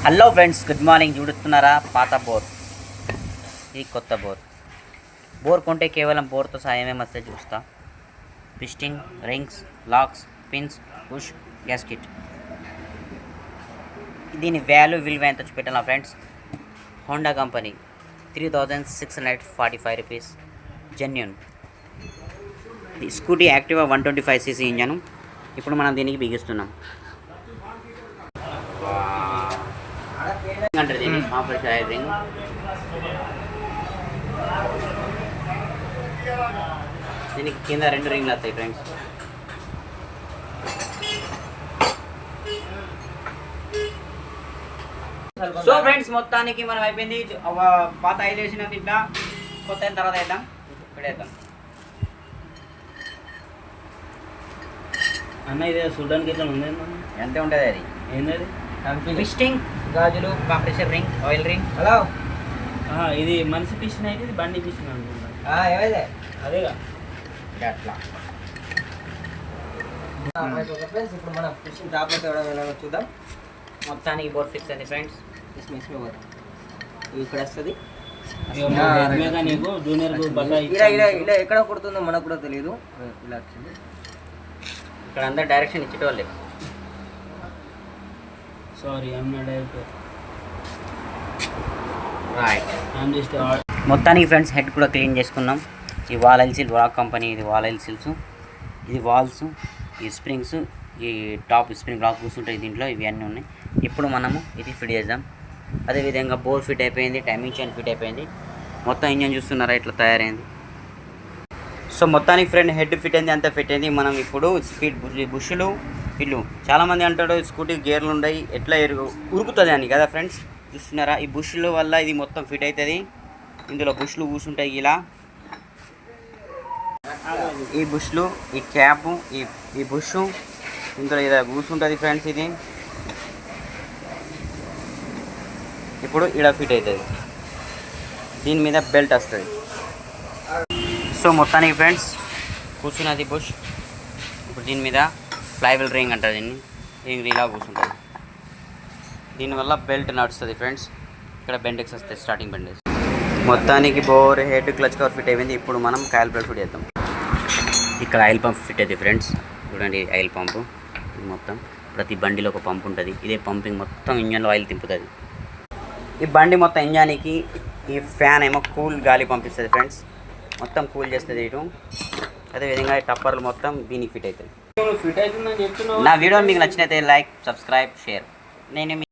Hello friends, good morning. చూడుతున్నారా పాత bore, ఇది కొత్త బోర్ కొంటే కేవలం బోర్తో సాయమే వస్తే చూస్తా. Piston, rings, locks, pins, push, gasket. దీని విలువ ఎంత చూపెట్టాలా friends? Honda company 3645 rupees genuine. ఇది స్కూటీ యాక్టివా 125cc ఇంజను. ఇప్పుడు మనం దీనికి బిగిస్తున్నాం. అంటారు దీన్ని ఆపరేషన్ రింగ్. దీనికి కింద 2 రింగ్లు వస్తాయి ఫ్రెండ్స్. సో ఫ్రెండ్స్, మొత్తానికి మనం అయిపోయింది. పాత ఆయిల్ వేసిన ఇట్లా కొత్త అయిన తర్వాత వేద్దాం. ఇప్పుడేద్దాం అన్న. ఇది చూడడానికి ఎట్లా ఉంది? ఎంత ఉంటుంది అది? ఏంటది? పిస్టింగ్, గాజులు, compressor ring, oil ring. Hello, ఇది మనిషి పిస్టిన్ అయితే ఇది బండి పిస్టిన్ అనుకుంటా. ఏమైతే అదేగా అట్లా. ఇప్పుడు మనం పిస్టిన్ టాప్ చూద్దాం. మొత్తానికి బోర్ ఫిక్స్ అయింది ఫ్రెండ్స్. ఇక్కడ వస్తుంది నీకు జూనియర్ ఇలా ఎక్కడ కొడుతుందో మనకు కూడా తెలియదు. ఇలా వచ్చింది. ఇక్కడ అందరు డైరెక్షన్ ఇచ్చేటోళ్ళే. Sorry, I'm not director. Right. I'm just మొత్తానికి ఫ్రెండ్స్, హెడ్ కూడా క్లీన్ చేసుకున్నాం. ఈ వాల్ ఎల్సీల్ రాక్ కంపెనీ, ఇది వాల్ ఎల్సీల్స్, ఇది వాల్స్, ఈ స్ప్రింగ్స్, ఈ టాప్ స్ప్రింగ్ రాక్ కూర్చుంటాయి దీంట్లో. ఇవి అన్నీ ఉన్నాయి. ఇప్పుడు మనము ఇది ఫిట్ చేద్దాం. అదేవిధంగా బోర్ ఫిట్ అయిపోయింది, టైమింగ్ చైన్ ఫిట్ అయిపోయింది. మొత్తం ఇంజన్ చూస్తున్నారా ఇట్లా తయారైంది. సో మొత్తానికి ఫ్రెండ్ హెడ్ ఫిట్ అయింది, అంతా ఫిట్ అయింది. మనం ఇప్పుడు స్పీడ్ బుష్లు ఇల్లు చాలామంది అంటాడు స్కూటీ గేర్లు ఉన్నాయి ఎట్లా ఉరుకుతుంది అని కదా ఫ్రెండ్స్. చూస్తున్నారా, ఈ బుష్ల వల్ల ఇది మొత్తం ఫిట్ అవుతుంది. ఇందులో బుష్లు కూర్చుంటాయి ఇలా. ఈ బుష్లు, ఈ క్యాప్, ఈ బుష్ ఇందులో ఇలా కూర్చుంటుంది ఫ్రెండ్స్. ఇది ఇప్పుడు ఇక్కడ ఫిట్ అవుతుంది. దీని మీద బెల్ట్ వస్తుంది. సో మొత్తానికి ఫ్రెండ్స్ కూర్చున్నది బుష్. ఇప్పుడు దీని మీద ఫ్లైవెల్ రింగ్ అంటారు దీన్ని. రింగ్ ఇలా కూర్చుంటుంది. దీనివల్ల బెల్ట్ నడుస్తుంది ఫ్రెండ్స్. ఇక్కడ బెండెక్స్ వస్తాయి, స్టార్టింగ్ బెండెక్స్. మొత్తానికి bore, head, clutch cover fit అయిపోయింది. ఇప్పుడు మనం కాయిల్ ప్లేట్ ఫిట్ చేద్దాం. ఇక్కడ ఆయిల్ పంప్ ఫిట్ అవుతుంది ఫ్రెండ్స్. చూడండి, ఆయిల్ పంపు మొత్తం. ప్రతి బండిలో ఒక పంప్ ఉంటుంది. ఇదే పంపింగ్ మొత్తం ఇంజన్లో ఆయిల్ తిప్పుతుంది. ఈ బండి మొత్తం ఇంజానికి ఈ ఫ్యాన్ ఏమో కూల్ గాలి పంపిస్తుంది ఫ్రెండ్స్. మొత్తం కూల్ చేస్తుంది ఇటు. అదేవిధంగా టప్పర్లు మొత్తం దీనికి ఫిట్ అవుతుంది. ఫిట్ అవుతుందని చెప్తున్నావు. నా వీడియో మీకు నచ్చినైతే లైక్, సబ్స్క్రైబ్, షేర్. నేను